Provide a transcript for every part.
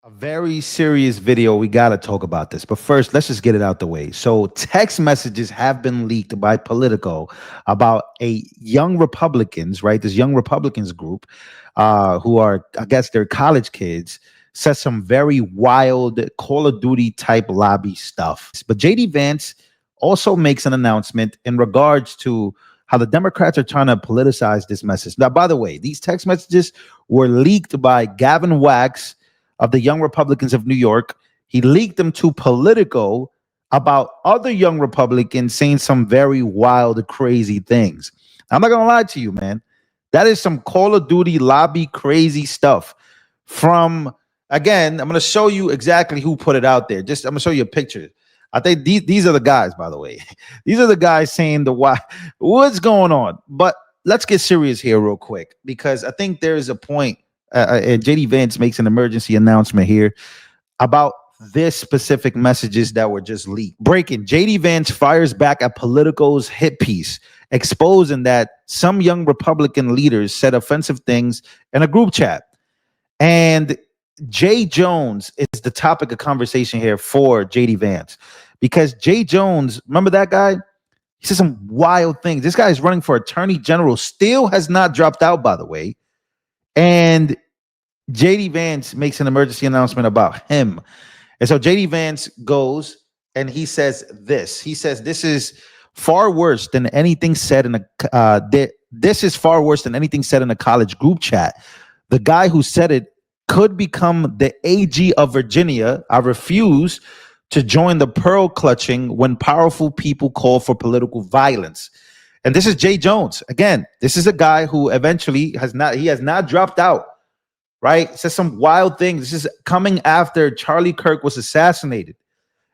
A very serious video. We got to talk about this. But first, let's just get it out the way. So, text messages have been leaked by Politico about a young Republicans, right? This young Republicans group who are, I guess, they're college kids, said some very wild Call of Duty type lobby stuff. But JD Vance also makes an announcement in regards to how the Democrats are trying to politicize this message. Now, by the way, these text messages were leaked by Gavin Wax of the Young Republicans of New York. He leaked them to Politico about other young Republicans saying some very wild, crazy things. I'm not going to lie to you, man. That is some Call of Duty lobby crazy stuff from, again, I'm going to show you exactly who put it out there. I'm going to show you a picture. I think these are the guys, by the way. These are the guys saying what's going on. But let's get serious here real quick, because I think there's a point. And JD Vance makes an emergency announcement here about this specific messages that were just leaked. Breaking: JD Vance fires back at Politico's hit piece, exposing that some young Republican leaders said offensive things in a group chat. And Jay Jones is the topic of conversation here for JD Vance, because Jay Jones, remember that guy? He said some wild things. This guy is running for attorney general, still has not dropped out, by the way. And JD Vance makes an emergency announcement about him. And so JD Vance goes and he says this. He says, this is far worse than anything said in this is far worse than anything said in a college group chat. The guy who said it could become the AG of Virginia. I refuse to join the pearl clutching when powerful people call for political violence. And this is Jay Jones. Again, this is a guy who eventually has not dropped out, right? Says some wild things. This is coming after Charlie Kirk was assassinated.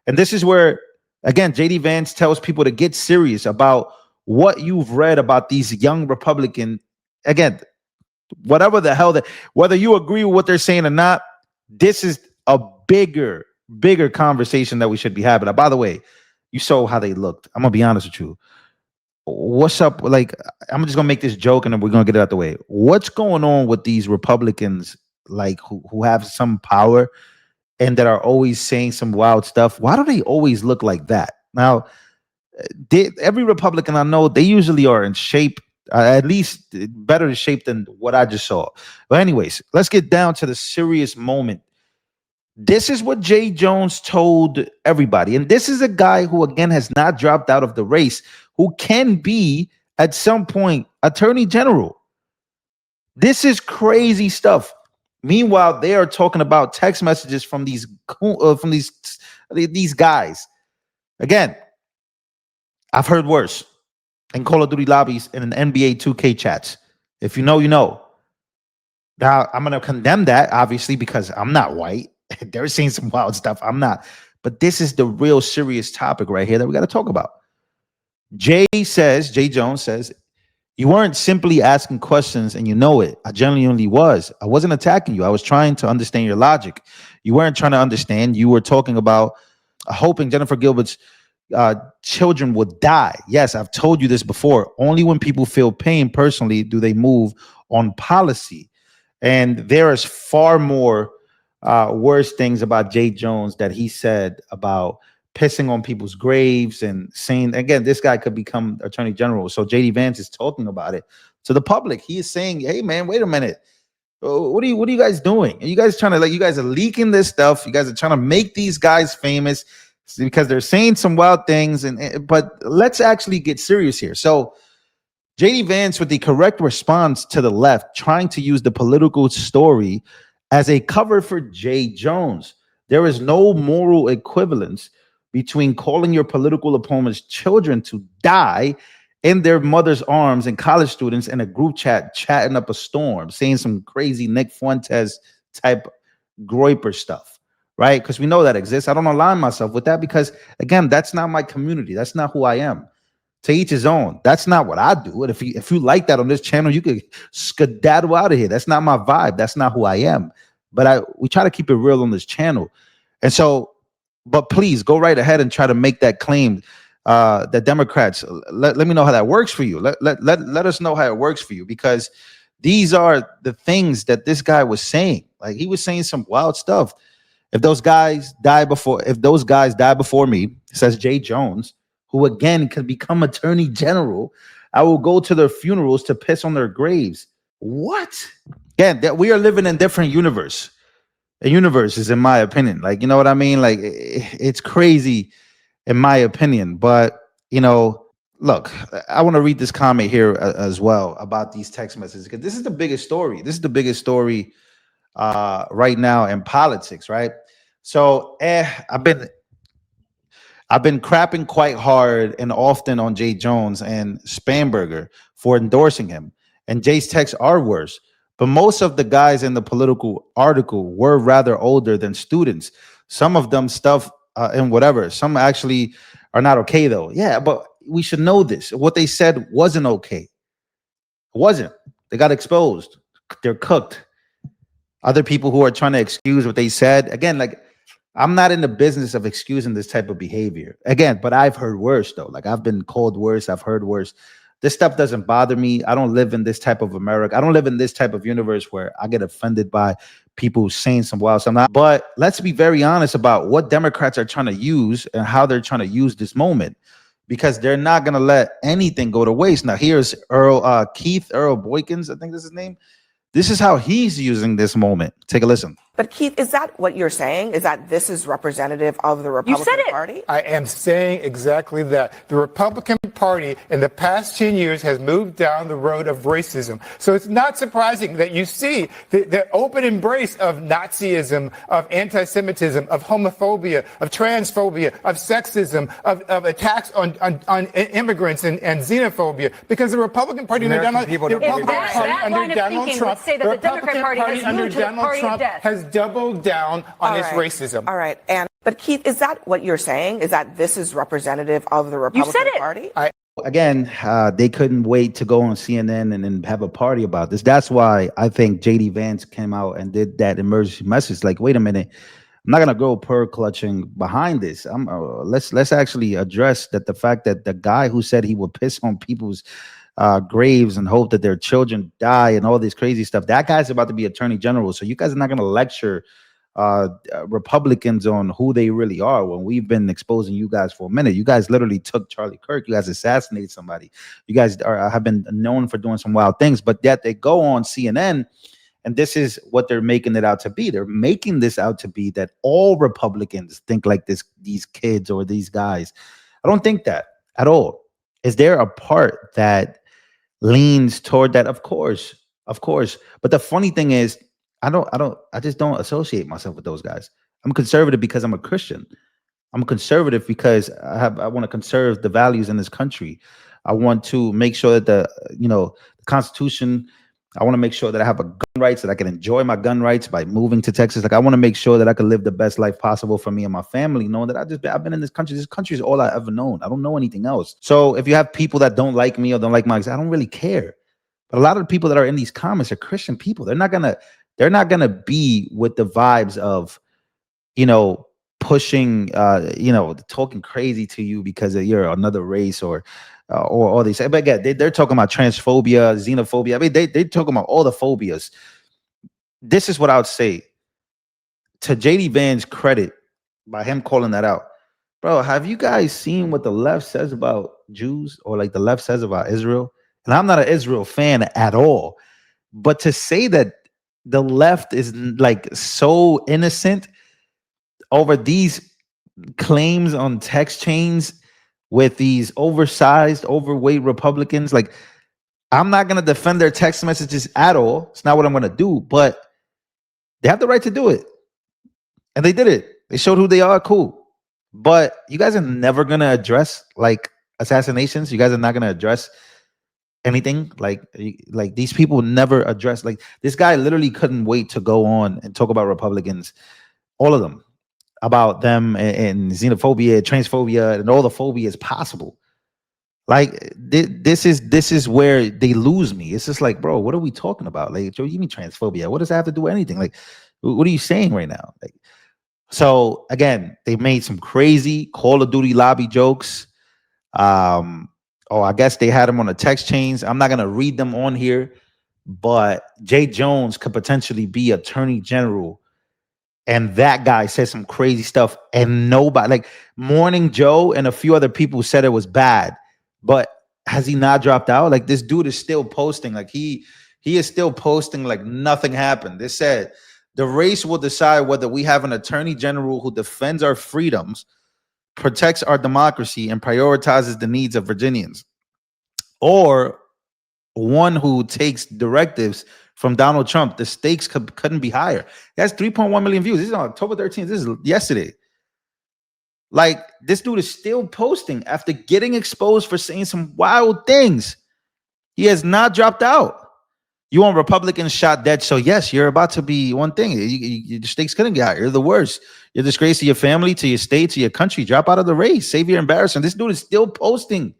And this is where, again, JD Vance tells people to get serious about what you've read about these young Republican. Again, whatever the hell whether you agree with what they're saying or not, this is a bigger conversation that we should be having. Now, by the way, you saw how they looked. I'm gonna be honest with you. What's up? Like, I'm just gonna make this joke and then we're gonna get it out the way. What's going on with these Republicans, like who have some power and that are always saying some wild stuff? Why do they always look like that? Now, every Republican I know, they usually are in shape, at least better in shape than what I just saw. But anyways, let's get down to the serious moment. This is what Jay Jones told everybody. And this is a guy who, again, has not dropped out of the race, who can be, at some point, attorney general. This is crazy stuff. Meanwhile, they are talking about text messages from these guys. Again, I've heard worse in Call of Duty lobbies and in NBA 2K chats. If you know, you know. Now, I'm going to condemn that, obviously, because I'm not white. They're saying some wild stuff. I'm not. But this is the real serious topic right here that we got to talk about. Jay Jones says, you weren't simply asking questions and you know it. I genuinely was. I wasn't attacking you. I was trying to understand your logic. You weren't trying to understand. You were talking about hoping Jennifer Gilbert's children would die. Yes, I've told you this before. Only when people feel pain personally do they move on policy. And there is far more worse things about Jay Jones that he said about pissing on people's graves and saying, again, this guy could become attorney general. So JD Vance is talking about it to the public. He is saying, hey, man, wait a minute. What are you guys doing? Are you guys trying to, you guys are leaking this stuff. You guys are trying to make these guys famous because they're saying some wild things. But let's actually get serious here. So JD Vance, with the correct response to the left, trying to use the political story as a cover for Jay Jones. There is no moral equivalence between calling your political opponent's children to die in their mother's arms and college students in a group chat chatting up a storm, saying some crazy Nick Fuentes type groiper stuff, right? Because we know that exists. I don't align myself with that because, again, that's not my community. That's not who I am. To each his own. That's not what I do. And if you like that on this channel, you could skedaddle out of here. That's not my vibe. That's not who I am. But we try to keep it real on this channel. And so, but please go right ahead and try to make that claim. That Democrats, let me know how that works for you. Let us know how it works for you, because these are the things that this guy was saying. Like, he was saying some wild stuff. If those guys die before me, says Jay Jones, who again could become attorney general, I will go to their funerals to piss on their graves. What? Again, that we are living in different universes, in my opinion. Like, you know what I mean? Like, it's crazy, in my opinion. But you know, look, I want to read this comment here as well about these text messages, because this is the biggest story. This is the biggest story right now in politics, right? So I've been crapping quite hard and often on Jay Jones and Spanberger for endorsing him. And Jay's texts are worse. But most of the guys in the political article were rather older than students. Some of them stuff and whatever. Some actually are not okay though. Yeah, but we should know this. What they said wasn't okay. It wasn't. They got exposed. They're cooked. Other people who are trying to excuse what they said, again, like, I'm not in the business of excusing this type of behavior. Again, but I've heard worse though. Like, I've been called worse. I've heard worse. This stuff doesn't bother me. I don't live in this type of America. I don't live in this type of universe where I get offended by people saying some wild stuff. But let's be very honest about what Democrats are trying to use and how they're trying to use this moment, because they're not going to let anything go to waste. Now, here's Keith Earl Boykins, I think that's his name. This is how he's using this moment. Take a listen. But Keith, is that what you're saying? Is that this is representative of the Republican Party? I am saying exactly that. The Republican Party in the past 10 years has moved down the road of racism. So it's not surprising that you see the open embrace of Nazism, of anti-Semitism, of homophobia, of transphobia, of sexism, of attacks on immigrants and xenophobia. Because the Republican Party under Donald Trump, say that the Democrat Party has moved to the party of death. Has doubled down on this racism. All right. But Keith, is that what you're saying? Is that this is representative of the Republican Party? Again, they couldn't wait to go on CNN and then have a party about this. That's why I think JD Vance came out and did that emergency message. Like, wait a minute, I'm not gonna go pearl clutching behind this. Let's actually address that the fact that the guy who said he would piss on people's graves and hope that their children die and all this crazy stuff, that guy's about to be attorney general. So you guys are not going to lecture Republicans on who they really are when we've been exposing you guys for a minute. You guys literally took Charlie Kirk. You guys assassinated somebody. You guys have been known for doing some wild things, but yet they go on CNN and this is what they're making it out to be. They're making this out to be that all Republicans think like these kids or these guys. I don't think that at all. Is there a part that leans toward that? Of course. But the funny thing is, I just don't associate myself with those guys. I'm conservative because I'm a Christian. I'm conservative because I want to conserve the values in this country. I want to make sure that the Constitution, I want to make sure that I have a gun rights, that I can enjoy my gun rights by moving to Texas. Like, I want to make sure that I can live the best life possible for me and my family, knowing that I've been in this country. This country is all I ever known. I don't know anything else. So if you have people that don't like me or don't like my, I don't really care. But a lot of the people that are in these comments are Christian people. They're not gonna be with the vibes of, pushing, talking crazy to you because you're another race or all these. But again, they're talking about transphobia, xenophobia. I mean, they're talking about all the phobias. This is what I would say to JD Vance's credit by him calling that out. Bro, have you guys seen what the left says about Jews or like the left says about Israel? And I'm not an Israel fan at all. But to say that the left is like so innocent over these claims on text chains with these oversized, overweight Republicans, like, I'm not going to defend their text messages at all. It's not what I'm going to do, but they have the right to do it. And they did it. They showed who they are. Cool. But you guys are never going to address like assassinations. You guys are not going to address anything like these people never address. Like, this guy literally couldn't wait to go on and talk about Republicans, all of them, about them and xenophobia, transphobia, and all the phobias possible. Like, this is where they lose me. It's just like, bro, what are we talking about? Like, Joe, you mean transphobia? What does that have to do with anything? Like, what are you saying right now? Like, so again, they made some crazy Call of Duty lobby jokes. I guess they had them on the text chains. I'm not gonna read them on here, but Jay Jones could potentially be attorney general and that guy said some crazy stuff, and nobody, like Morning Joe and a few other people said it was bad, but has he not dropped out? Like this dude is still posting, like he is still posting like nothing happened. They said the race will decide whether we have an attorney general who defends our freedoms, protects our democracy, and prioritizes the needs of Virginians, or one who takes directives from Donald Trump. The stakes couldn't be higher. That's 3.1 million views. This is on October 13th. This is yesterday. Like, this dude is still posting after getting exposed for saying some wild things. He has not dropped out. You want Republicans shot dead. So yes, you're about to be one thing. The stakes couldn't get higher. You're the worst. You're a disgrace to your family, to your state, to your country. Drop out of the race. Save your embarrassment. This dude is still posting.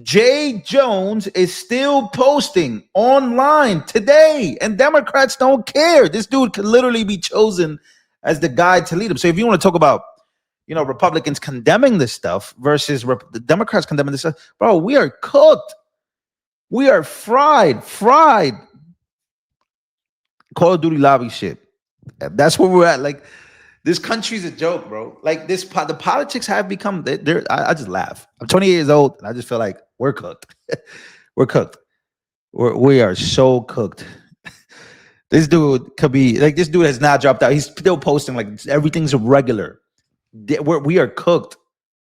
Jay Jones is still posting online today, and Democrats don't care. This dude could literally be chosen as the guy to lead them. So if you want to talk about, Republicans condemning this stuff versus the Democrats condemning this stuff, bro, we are cooked. We are fried. Call of Duty lobby shit. That's where we're at. Like, this country's a joke, bro. Like the politics have become. I just laugh. I'm 28 years old, and I just feel like we're cooked. We're cooked. We are so cooked. This dude could be like. This dude has not dropped out. He's still posting like everything's regular. We are cooked.